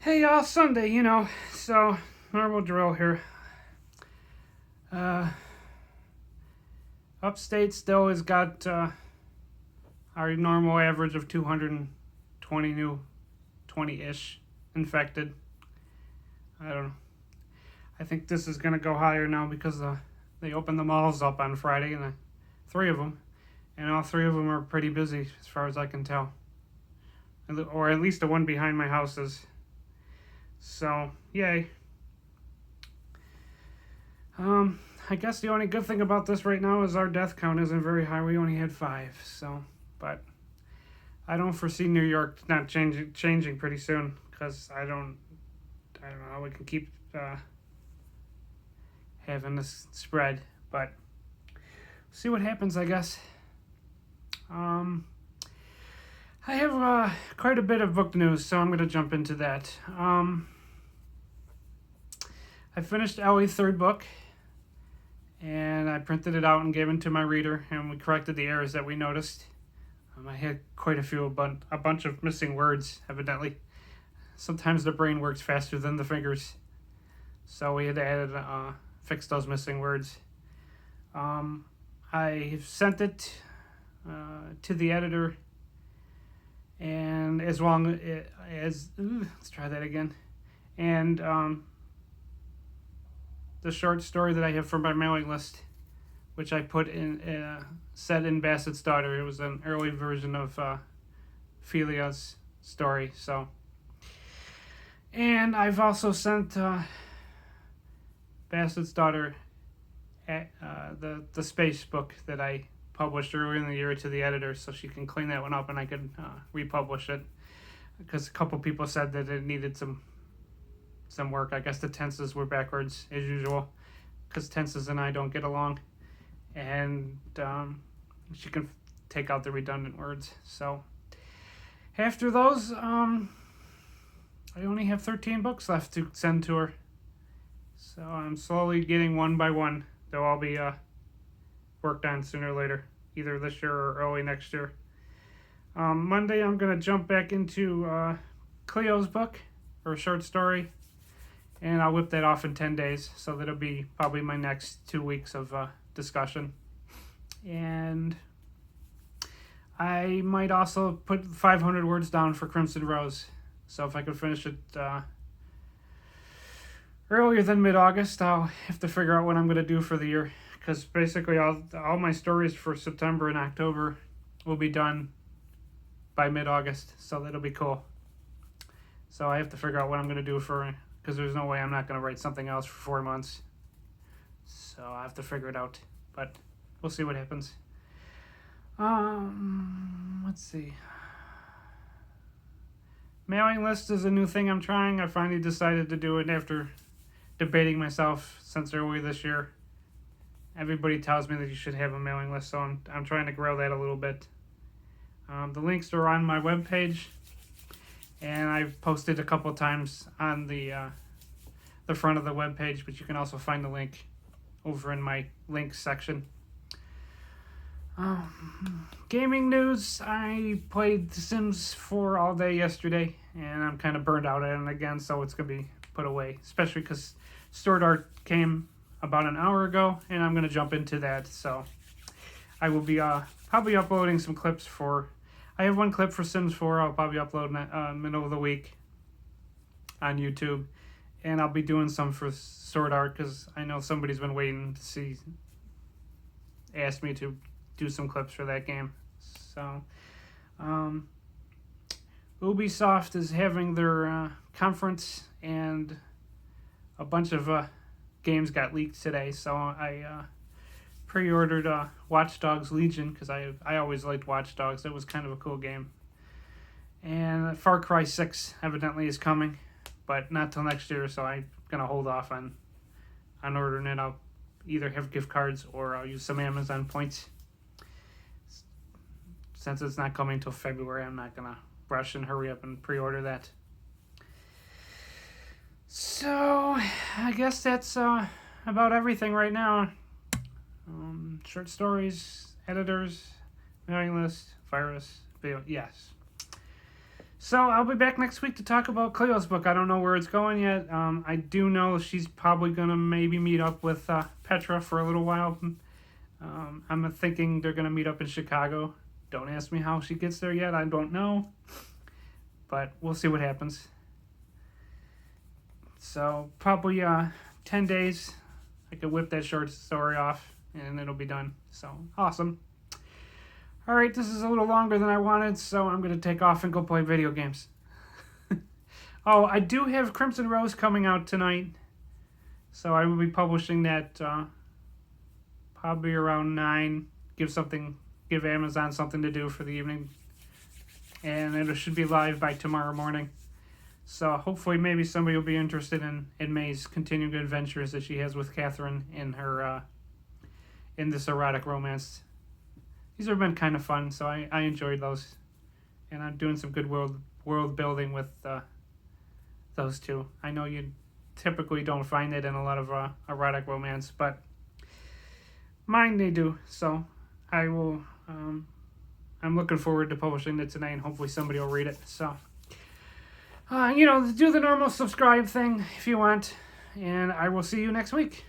Hey y'all, Sunday, so normal drill here. Uh, Upstate still has got our normal average of 220 new 20-ish infected. I don't know. I think this is going to go higher now because they opened the malls up on Friday, and three of them, and all three of them are pretty busy as far as I can tell. Or at least the one behind my house is. So, yay. I guess the only good thing about this right now is our death count isn't very high. We only had 5, so, but I don't foresee New York not changing pretty soon, because I don't know how we can keep having this spread, but see what happens, I guess. I have quite a bit of book news, so I'm going to jump into that. I finished Ellie's third book, and I printed it out and gave it to my reader, and we corrected the errors that we noticed. I had quite a bunch of missing words, evidently. Sometimes the brain works faster than the fingers, so we had to fix those missing words. I sent it to the editor, and as long as let's try that again, and the short story that I have for my mailing list, which I put in set in Bassett's Daughter. It was an early version of Philia's story. So, and I've also sent Bassett's Daughter the space book that I published earlier in the year to the editor, so she can clean that one up and I can republish it, because a couple people said that it needed some work. I guess the tenses were backwards as usual, because tenses and I don't get along, and she can take out the redundant words. So after those, I only have 13 books left to send to her, so I'm slowly getting one by one. They'll all be worked on sooner or later, either this year or early next year. Monday I'm going to jump back into Cleo's book, or short story, and I'll whip that off in 10 days, so that'll be probably my next 2 weeks of discussion. And I might also put 500 words down for Crimson Rose, so if I could finish it earlier than mid-August, I'll have to figure out what I'm going to do for the year, because basically all my stories for September and October will be done by mid-August, so that'll be cool. So I have to figure out what I'm going to do because there's no way I'm not going to write something else for 4 months. So I have to figure it out, but we'll see what happens. Let's see. Mailing list is a new thing I'm trying. I finally decided to do it after debating myself since early this year. Everybody tells me that you should have a mailing list, so I'm trying to grow that a little bit. The links are on my webpage, and I've posted a couple times on the front of the webpage, but you can also find the link over in my links section. Gaming news, I played The Sims 4 all day yesterday, and I'm kind of burned out at it again, so it's going to be put away, especially because Sword Art came about an hour ago, and I'm going to jump into that, so I will be probably uploading some clips I have one clip for Sims 4 I'll probably upload middle of the week on YouTube, and I'll be doing some for Sword Art, because I know somebody's been waiting to ask me to do some clips for that game. So, Ubisoft is having their conference, and a bunch of games got leaked today, so I pre-ordered Watchdogs Legion, because I always liked Watchdogs. It was kind of a cool game. And Far Cry 6 evidently is coming, but not till next year, so I'm going to hold off on ordering it. I'll either have gift cards or I'll use some Amazon points. Since it's not coming till February, I'm not going to rush and hurry up and pre-order that. So, I guess that's about everything right now. Short stories, editors, mailing list, virus, video, yes. So I'll be back next week to talk about Cleo's book. I don't know where it's going yet. I do know she's probably going to maybe meet up with Petra for a little while. I'm thinking they're going to meet up in Chicago. Don't ask me how she gets there yet. I don't know. But we'll see what happens. So probably 10 days, I could whip that short story off and it'll be done. So awesome. All right, this is a little longer than I wanted, so I'm going to take off and go play video games. Oh, I do have Crimson Rose coming out tonight, so I will be publishing that probably around 9. Give Amazon something to do for the evening, and it should be live by tomorrow morning. So hopefully maybe somebody will be interested in May's continuing adventures that she has with Catherine in her in this erotic romance. These have been kind of fun, so I enjoyed those. And I'm doing some good world building with those two. I know you typically don't find it in a lot of erotic romance, but mine they do. So I will. I'm looking forward to publishing it tonight, and hopefully somebody will read it. So, do the normal subscribe thing if you want, and I will see you next week.